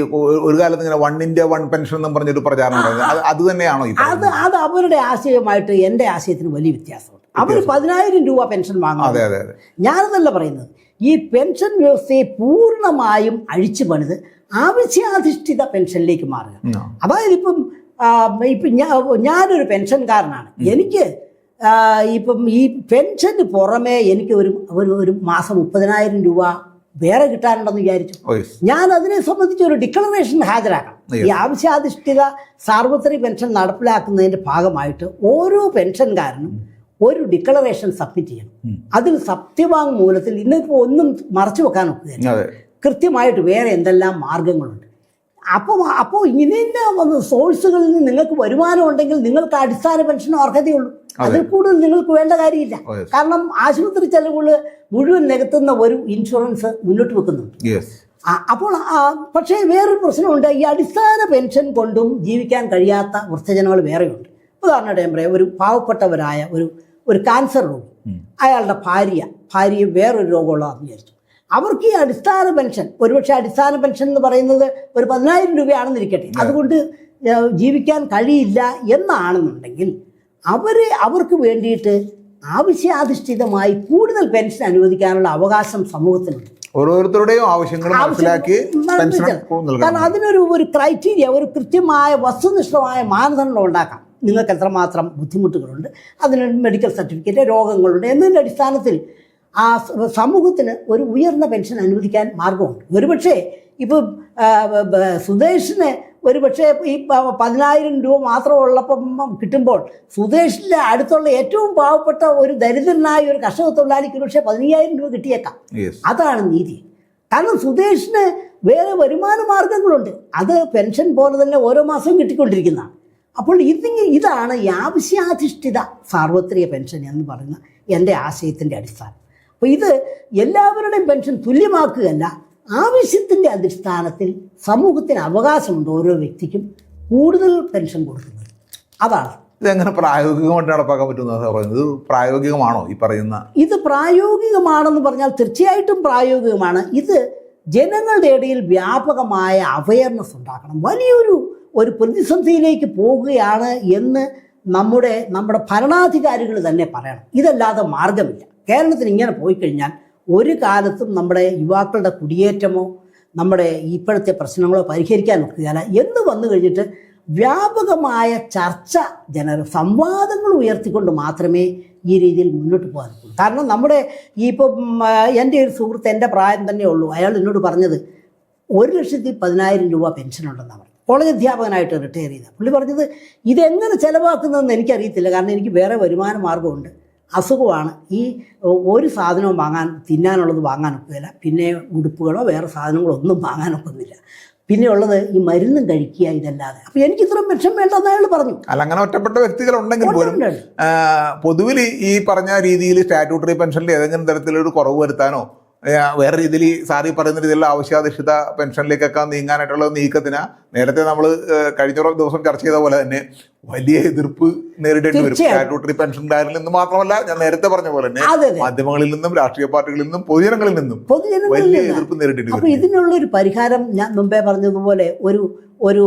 S1: ഒരു കാലത്ത് ഇങ്ങനെ 1 India 1 പെൻഷൻ എന്നും പറഞ്ഞൊരു പ്രചാരണം അത് തന്നെയാണോ?
S2: അത് അവരുടെ ആശയമായിട്ട് എൻ്റെ ആശയത്തിന് വലിയ വ്യത്യാസമുണ്ട്. അവർ 10,000 രൂപ പെൻഷൻ വാങ്ങുന്നത്. ഞാനതല്ല പറയുന്നത്. ഈ പെൻഷൻ വ്യവസ്ഥയെ പൂർണ്ണമായും അഴിച്ചു പണിത് ആവശ്യാധിഷ്ഠിത പെൻഷനിലേക്ക് മാറുക. അതായത് ഇപ്പം ഞാനൊരു പെൻഷൻകാരനാണ്. എനിക്ക് ഇപ്പം ഈ പെൻഷന് പുറമെ എനിക്ക് ഒരു മാസം 30,000 രൂപ വേറെ കിട്ടാനുണ്ടെന്ന് വിചാരിച്ചു. ഞാൻ അതിനെ സംബന്ധിച്ച് ഒരു ഡിക്ലറേഷൻ ഹാജരാക്കണം. ഈ ആവശ്യാധിഷ്ഠിത സാർവത്രിക പെൻഷൻ നടപ്പിലാക്കുന്നതിൻ്റെ ഭാഗമായിട്ട് ഓരോ പെൻഷൻകാരനും ഒരു ഡിക്ലറേഷൻ സബ്മിറ്റ് ചെയ്യണം. അതിൽ സത്യവാങ്മൂലത്തിൽ ഇന്നിപ്പോൾ ഒന്നും മറച്ചു വെക്കാൻ ഒക്കുകയില്ല. കൃത്യമായിട്ട് വേറെ എന്തെല്ലാം മാർഗങ്ങളുണ്ട്. അപ്പോൾ ഇങ്ങനെ സോഴ്സുകളിൽ നിന്ന് നിങ്ങൾക്ക് വരുമാനം ഉണ്ടെങ്കിൽ നിങ്ങൾക്ക് അടിസ്ഥാന പെൻഷനോ അർഹതയുള്ളൂ. അതിൽ കൂടുതൽ നിങ്ങൾക്ക് വേണ്ട കാര്യമില്ല. കാരണം ആശുപത്രി ചെലവുകൾ മുഴുവൻ നികത്തുന്ന ഒരു ഇൻഷുറൻസ് മുന്നോട്ട് വെക്കുന്നുണ്ട്. അപ്പോൾ പക്ഷേ വേറൊരു പ്രശ്നമുണ്ട്. ഈ അടിസ്ഥാന പെൻഷൻ കൊണ്ടും ജീവിക്കാൻ കഴിയാത്ത വൃദ്ധജനങ്ങൾ വേറെയുണ്ട്. ഉദാഹരണമായിട്ട് ഞാൻ പറയാം, ഒരു പാവപ്പെട്ടവരായ ഒരു ക്യാൻസർ രോഗി, അയാളുടെ ഭാര്യ വേറൊരു രോഗമുള്ളതെന്ന് വിചാരിച്ചു. അവർക്ക് ഈ അടിസ്ഥാന പെൻഷൻ, ഒരുപക്ഷെ അടിസ്ഥാന പെൻഷൻ എന്ന് പറയുന്നത് ഒരു 10,000 രൂപയാണെന്നിരിക്കട്ടെ, അതുകൊണ്ട് ജീവിക്കാൻ കഴിയില്ല എന്നാണെന്നുണ്ടെങ്കിൽ അവർക്ക് വേണ്ടിയിട്ട് ആവശ്യാധിഷ്ഠിതമായി കൂടുതൽ പെൻഷൻ അനുവദിക്കാനുള്ള അവകാശം സമൂഹത്തിനുണ്ട്.
S1: ഓരോരുത്തരുടെയും ആവശ്യങ്ങൾ മനസ്സിലാക്കി
S2: കാരണം അതിനൊരു ക്രൈറ്റീരിയ, ഒരു കൃത്യമായ വസ്തുനിഷ്ഠമായ മാനദണ്ഡം ഉണ്ടാക്കാം. നിങ്ങൾക്ക് എത്രമാത്രം ബുദ്ധിമുട്ടുകളുണ്ട്, അതിന് മെഡിക്കൽ സർട്ടിഫിക്കറ്റ്, രോഗങ്ങളുണ്ട് എന്നതിൻ്റെ അടിസ്ഥാനത്തിൽ ആ സമൂഹത്തിന് ഒരു ഉയർന്ന പെൻഷൻ അനുവദിക്കാൻ മാർഗമുണ്ട്. ഒരുപക്ഷെ ഇപ്പോൾ സുദേശിന് ഒരുപക്ഷെ ഈ 10,000 രൂപ മാത്രമുള്ളപ്പം കിട്ടുമ്പോൾ സുദേശിലെ അടുത്തുള്ള ഏറ്റവും പാവപ്പെട്ട ഒരു ദരിദ്രനായ ഒരു കർഷക തൊഴിലാളിക്ക് ഒരുപക്ഷെ 15,000 രൂപ കിട്ടിയേക്കാം. അതാണ് നീതി. കാരണം സുദേശിന് വേറെ വരുമാന മാർഗങ്ങളുണ്ട്, അത് പെൻഷൻ പോലെ തന്നെ ഓരോ മാസവും കിട്ടിക്കൊണ്ടിരിക്കുന്നതാണ്. അപ്പോൾ ഇതാണ് ഈ ആവശ്യാധിഷ്ഠിത സാർവത്രിക പെൻഷൻ എന്ന് പറയുന്ന എൻ്റെ ആശയത്തിൻ്റെ അടിസ്ഥാനം. അപ്പോൾ ഇത് എല്ലാവരുടെയും പെൻഷൻ തുല്യമാക്കുകയല്ല, ആവശ്യത്തിൻ്റെ അടിസ്ഥാനത്തിൽ സമൂഹത്തിന് അവകാശമുണ്ട് ഓരോ വ്യക്തിക്കും കൂടുതൽ പെൻഷൻ കൊടുക്കുന്നത്. അതാണ്
S1: ഇതെങ്ങനെ പ്രായോഗികമായിട്ട് നടപ്പാക്കാൻ പറ്റുന്നത് പറയുന്നത്. ഇത് പ്രായോഗികമാണോ ഈ പറയുന്ന?
S2: ഇത് പ്രായോഗികമാണെന്ന് പറഞ്ഞാൽ തീർച്ചയായിട്ടും പ്രായോഗികമാണ്. ഇത് ജനങ്ങളുടെ ഇടയിൽ വ്യാപകമായ അവയർനെസ് ഉണ്ടാക്കണം. വലിയൊരു പ്രതിസന്ധിയിലേക്ക് പോവുകയാണ് എന്ന് നമ്മുടെ ഭരണാധികാരികൾ തന്നെ പറയണം. ഇതല്ലാതെ മാർഗമില്ല. കേരളത്തിന് ഇങ്ങനെ പോയി കഴിഞ്ഞാൽ ഒരു കാലത്തും നമ്മുടെ യുവാക്കളുടെ കുടിയേറ്റമോ നമ്മുടെ ഇപ്പോഴത്തെ പ്രശ്നങ്ങളോ പരിഹരിക്കാൻ ഒക്കുകയില്ല. എന്ന് വന്നു കഴിഞ്ഞിട്ട് വ്യാപകമായ ചർച്ച, സംവാദങ്ങൾ ഉയർത്തിക്കൊണ്ട് മാത്രമേ ഈ രീതിയിൽ മുന്നോട്ട് പോകാൻ പറ്റൂ. കാരണം നമ്മുടെ എൻ്റെ ഒരു സുഹൃത്ത്, എൻ്റെ പ്രായം തന്നെ ഉള്ളൂ, അയാൾ എന്നോട് പറഞ്ഞത് 1,10,000 രൂപ പെൻഷനുണ്ടെന്നാണ്. കോളേജ് അധ്യാപകനായിട്ട് റിട്ടയർ ചെയ്ത പുള്ളി പറഞ്ഞത്, ഇതെങ്ങനെ ചിലവാക്കുന്നതെന്ന് എനിക്കറിയത്തില്ല, കാരണം എനിക്ക് വേറെ വരുമാന മാർഗമുണ്ട്, അസുഖമാണ്, ഈ ഒരു സാധനവും തിന്നാനുള്ളത് വാങ്ങാനൊക്കില്ല, പിന്നെ ഉടുപ്പുകളോ വേറെ സാധനങ്ങളോ ഒന്നും വാങ്ങാനൊക്കുന്നില്ല, പിന്നെ ഉള്ളത് ഈ മരുന്നും കഴിക്കുക, ഇതല്ലാതെ. അപ്പോൾ എനിക്ക് ഇത്രയും പെൻഷൻ വേണ്ടെന്ന് അയാൾ പറഞ്ഞു.
S1: അല്ല, അങ്ങനെ ഒറ്റപ്പെട്ട വ്യക്തികളുണ്ടെങ്കിൽ പോലും പൊതുവിൽ ഈ പറഞ്ഞ രീതിയിൽ സ്റ്റാറ്റ്യൂട്ടറി പെൻഷനിൽ ഏതെങ്കിലും തരത്തിലൊരു കുറവ് വരുത്താനോ വേറെ രീതിയിൽ സാറി പറയുന്ന രീതിയിലുള്ള ആവശ്യാധിഷ്ഠിത പെൻഷനിലേക്കൊക്കെ നീങ്ങാനായിട്ടുള്ള നീക്കത്തിന് നേരത്തെ നമ്മൾ കഴിഞ്ഞ ദിവസം ചർച്ച ചെയ്ത പോലെ തന്നെ വലിയ എതിർപ്പ് നേരിടേണ്ടി വരും. സ്റ്റാറ്റ്യൂട്ടറി പെൻഷൻകാരിൽ നിന്ന് മാത്രമല്ല, ഞാൻ നേരത്തെ പറഞ്ഞ പോലെ തന്നെ മാധ്യമങ്ങളിൽ നിന്നും രാഷ്ട്രീയ പാർട്ടികളിൽ നിന്നും പൊതുജനങ്ങളിൽ നിന്നും വലിയ എതിർപ്പ് നേരിടേണ്ടി വരും.
S2: അപ്പോൾ ഇതിനുള്ളൊരു പരിഹാരം ഞാൻ മുമ്പേ പറഞ്ഞതുപോലെ ഒരു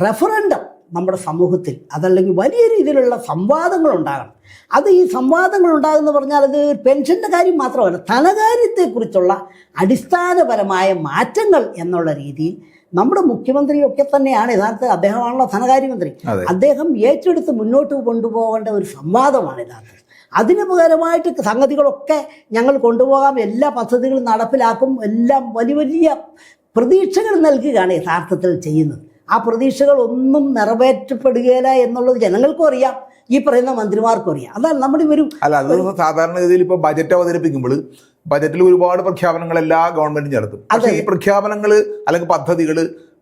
S2: റെഫറൻഡം നമ്മുടെ സമൂഹത്തിൽ, അതല്ലെങ്കിൽ വലിയ രീതിയിലുള്ള സംവാദങ്ങൾ ഉണ്ടാകണം. അത് ഈ സംവാദങ്ങൾ ഉണ്ടാകുമെന്ന് പറഞ്ഞാൽ അത് പെൻഷൻ്റെ കാര്യം മാത്രമല്ല, ധനകാര്യത്തെക്കുറിച്ചുള്ള അടിസ്ഥാനപരമായ മാറ്റങ്ങൾ എന്നുള്ള രീതിയിൽ നമ്മുടെ മുഖ്യമന്ത്രിയൊക്കെ തന്നെയാണ് യഥാർത്ഥ, അദ്ദേഹമാണല്ലോ ധനകാര്യമന്ത്രി, അദ്ദേഹം ഏറ്റെടുത്ത് മുന്നോട്ട് കൊണ്ടുപോകേണ്ട ഒരു സംവാദമാണ് യഥാർത്ഥം. അതിന് പകരമായിട്ട് സംഗതികളൊക്കെ ഞങ്ങൾ കൊണ്ടുപോകാം, എല്ലാ പദ്ധതികളും നടപ്പിലാക്കും, എല്ലാം വലിയ പ്രതീക്ഷകൾ നൽകുകയാണ് യഥാർത്ഥത്തിൽ ചെയ്യുന്നത്. ആ പ്രതീക്ഷകളൊന്നും നിറവേറ്റപ്പെടുകയില്ല എന്നുള്ളത് ജനങ്ങൾക്കും അറിയാം, ഈ പറയുന്ന മന്ത്രിമാർക്കും അറിയാം. അതാണ് നമ്മുടെ
S1: അത് സാധാരണഗതിയിൽ ഇപ്പോൾ ബജറ്റ് അവതരിപ്പിക്കുമ്പോൾ ബജറ്റിൽ ഒരുപാട് പ്രഖ്യാപനങ്ങൾ എല്ലാ ഗവൺമെന്റും ചേർത്തും. പക്ഷേ ഈ പ്രഖ്യാപനങ്ങൾ അല്ലെങ്കിൽ പദ്ധതികൾ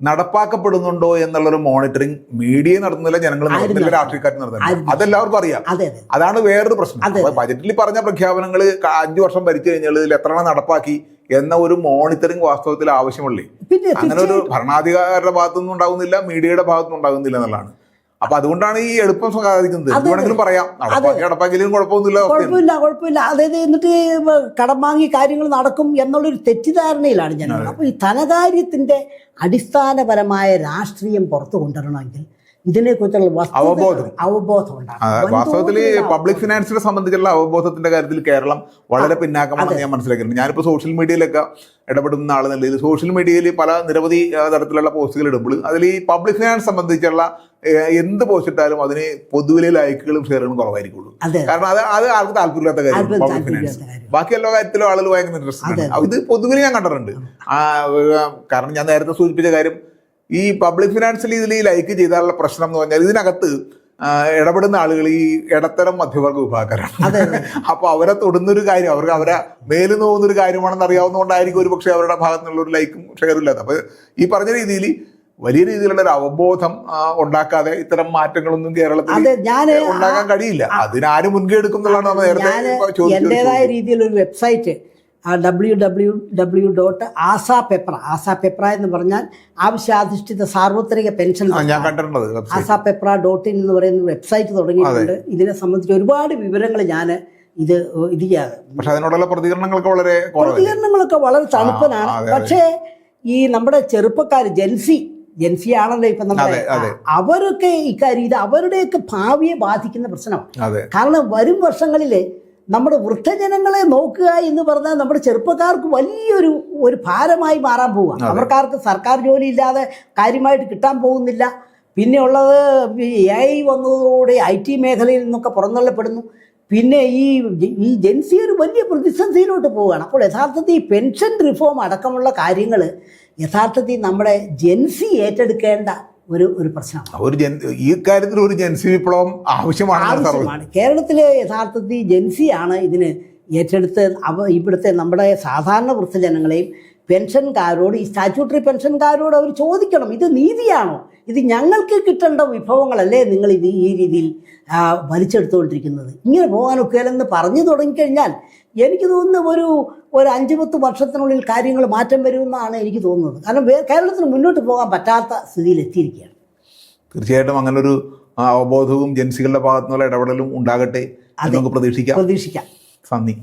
S1: നടപ്പാക്കപ്പെടുന്നുണ്ടോ എന്നുള്ളൊരു മോണിറ്ററിംഗ് മീഡിയ നടത്തുന്നില്ല, ജനങ്ങൾ നടത്തുന്നില്ല, രാഷ്ട്രീയക്കാർ നടത്തുന്നില്ല. അതെല്ലാവർക്കും അറിയാം. അതാണ് വേറൊരു പ്രശ്നം. ബജറ്റിൽ പറഞ്ഞ പ്രഖ്യാപനങ്ങൾ 5 വർഷം ഭരിച്ചു കഴിഞ്ഞാൽ ഇതിൽ എത്ര നടപ്പാക്കി എന്ന ഒരു മോണിറ്ററിംഗ് വാസ്തവത്തിൽ ആവശ്യമുള്ളേ. അങ്ങനെ ഒരു ഭരണാധികാരിയുടെ ഭാഗത്തുനിന്നും ഉണ്ടാകുന്നില്ല, മീഡിയയുടെ ഭാഗത്തുനിന്നും ഉണ്ടാകുന്നില്ല എന്നുള്ളതാണ്. അപ്പൊ അതുകൊണ്ടാണ് ഈ എളുപ്പം സാധിക്കുന്നത്. വേണമെങ്കിലും പറയാം, നടപ്പാക്കിയാലും
S2: കുഴപ്പമില്ല. അതായത് എന്നിട്ട് കടം വാങ്ങി കാര്യങ്ങൾ നടക്കും എന്നുള്ളൊരു തെറ്റിദ്ധാരണയിലാണ് ജനങ്ങൾ. അപ്പൊ ഈ ധനകാര്യത്തിന്റെ അടിസ്ഥാനപരമായ രാഷ്ട്രീയം പുറത്തു കൊണ്ടുവരണമെങ്കിൽ ഇതിനെക്കുറിച്ചുള്ള അവബോധം ഉണ്ടാകും.
S1: വാസ്തവത്തിൽ പബ്ലിക് ഫിനാൻസിനെ സംബന്ധിച്ചുള്ള അവബോധത്തിന്റെ കാര്യത്തിൽ കേരളം വളരെ പിന്നാക്കമാണെന്ന് ഞാൻ മനസ്സിലാക്കിയിട്ടുണ്ട്. ഞാനിപ്പോൾ സോഷ്യൽ മീഡിയയിലൊക്കെ ഇടപെടുന്ന ആളെന്നുണ്ടെങ്കിൽ സോഷ്യൽ മീഡിയയിൽ നിരവധി തരത്തിലുള്ള പോസ്റ്റുകൾ ഇടുമ്പോൾ അതിൽ ഈ പബ്ലിക് ഫിനാൻസ് സംബന്ധിച്ചുള്ള എന്ത് പോസ്റ്റ് ഇട്ടാലും അതിന് പൊതുവിലെ ലൈക്കുകളും ഷെയറുകളും കുറവായിരിക്കുള്ളൂ. കാരണം അത് ആൾക്ക് താല്പര്യമില്ലാത്ത കാര്യമാണ് പബ്ലിക് ഫിനാൻസ്. ബാക്കി എല്ലാ കാര്യത്തിലും ആളുകൾ ഭയങ്കര ഇൻട്രസ്റ്റ് ആണ്. ഇത് പൊതുവിൽ ഞാൻ കണ്ടിട്ടുണ്ട്. കാരണം ഞാൻ നേരത്തെ സൂചിപ്പിച്ച കാര്യം, ഈ പബ്ലിക് ഫിനാൻസിൽ ഇതിൽ ലൈക്ക് ചെയ്താലുള്ള പ്രശ്നം എന്ന് പറഞ്ഞാൽ ഇതിനകത്ത് ഇടപെടുന്ന ആളുകൾ ഈ ഇടത്തരം മധ്യവർഗ വിഭാഗക്കാരാണ്. അപ്പോൾ അവരെ തൊടുന്നൊരു കാര്യം, അവർക്ക് അവരെ മേലിൽ പോകുന്നൊരു കാര്യമാണെന്ന് അറിയാവുന്നതുകൊണ്ടായിരിക്കും ഒരു പക്ഷേ അവരുടെ ഭാഗത്തു നിന്നുള്ള ഒരു ലൈക്കും ഷെയറും ഇല്ലാത്ത. അപ്പോൾ ഈ പറഞ്ഞ രീതിയിൽ വലിയ രീതിയിലുള്ള ഒരു അവബോധം ഉണ്ടാക്കാതെ ഇത്തരം മാറ്റങ്ങളൊന്നും കേരളത്തിൽ ഉണ്ടാക്കാൻ കഴിയില്ല. അതിനാരും മുൻകൈ എടുക്കും എന്നുള്ളതാണ് നമ്മൾ നേരത്തെ
S2: എന്റേതായ രീതിയിൽ ഒരു വെബ്സൈറ്റ് www.asapeppra എന്ന് പറഞ്ഞാൽ ആവശ്യാധിഷ്ഠിത സാർവത്രിക പെൻഷൻ
S1: ഞാൻ കണ്ടിട്ടുള്ളത്
S2: asapeppra.in എന്ന് പറയുന്ന വെബ്സൈറ്റ് തുടങ്ങിയിട്ടുണ്ട്. ഇതിനെ സംബന്ധിച്ച് ഒരുപാട് വിവരങ്ങൾ ഞാൻ ഇത് ചെയ്യാതെ,
S1: പക്ഷെ അതിനോടുള്ള പ്രതികരണങ്ങളൊക്കെ
S2: വളരെ തണുപ്പനാണ്. പക്ഷേ ഈ നമ്മുടെ ചെറുപ്പക്കാർ ജെൻസി ആണല്ലോ ഇപ്പൊ നമ്മുടെ, അവരൊക്കെ ഇക്കാര്യം ഇത് അവരുടെയൊക്കെ ഭാവിയെ ബാധിക്കുന്ന പ്രശ്നമാണ്. കാരണം വരും വർഷങ്ങളിൽ നമ്മുടെ വൃദ്ധജനങ്ങളെ നോക്കുക എന്ന് പറഞ്ഞാൽ നമ്മുടെ ചെറുപ്പക്കാർക്ക് വലിയൊരു ഭാരമായി മാറാൻ പോവുക. അവർക്കാർക്ക് സർക്കാർ ജോലി ഇല്ലാതെ കാര്യമായിട്ട് കിട്ടാൻ പോകുന്നില്ല. പിന്നെ ഉള്ളത് AI വന്നതോടെ IT മേഖലയിൽ നിന്നൊക്കെ പുറന്തള്ളപ്പെടുന്നു. പിന്നെ ഈ ജെൻസി ഒരു വലിയ പ്രതിസന്ധിയിലോട്ട് പോവുകയാണ്. അപ്പോൾ യഥാർത്ഥത്തിൽ ഈ പെൻഷൻ റിഫോം അടക്കമുള്ള കാര്യങ്ങൾ യഥാർത്ഥത്തിൽ നമ്മുടെ ജെൻസി ഏറ്റെടുക്കേണ്ട ഒരു പ്രശ്നമാണ്.
S1: ഈ കാര്യത്തിൽ ഒരു ജെൻസി വിപ്ലവം ആവശ്യമാണ്.
S2: കേരളത്തിലെ യഥാർത്ഥത്തിൽ ജെൻസിയാണ് ഇതിന് ഏറ്റെടുത്ത് ഇവിടുത്തെ നമ്മുടെ സാധാരണ വൃദ്ധജനങ്ങളെയും പെൻഷൻകാരോട്, ഈ സ്റ്റാറ്റ്യൂട്ടറി പെൻഷൻകാരോട് അവർ ചോദിക്കണം, ഇത് നീതിയാണോ, ഇത് ഞങ്ങൾക്ക് കിട്ടേണ്ട വിഭവങ്ങളല്ലേ നിങ്ങൾ ഇത് ഈ രീതിയിൽ വലിച്ചെടുത്തുകൊണ്ടിരിക്കുന്നത്, ഇങ്ങനെ പോകാനൊക്കെയല്ലെന്ന് പറഞ്ഞു തുടങ്ങിക്കഴിഞ്ഞാൽ എനിക്ക് തോന്നുന്നു ഒരു 5-10 വർഷത്തിനുള്ളിൽ കാര്യങ്ങൾ മാറ്റം വരുമെന്നാണ് എനിക്ക് തോന്നുന്നത്. കാരണം കേരളത്തിന് മുന്നോട്ട് പോകാൻ പറ്റാത്ത സ്ഥിതിയിൽ എത്തിയിരിക്കുകയാണ്.
S1: തീർച്ചയായിട്ടും അങ്ങനൊരു അവബോധവും ജൻസികളുടെ ഭാഗത്തുനിന്നുള്ള ഇടപെടലും ഉണ്ടാകട്ടെ എന്ന് നമുക്ക് പ്രതീക്ഷിക്കാം.
S2: പ്രതീക്ഷിക്കാം.
S1: നന്ദി.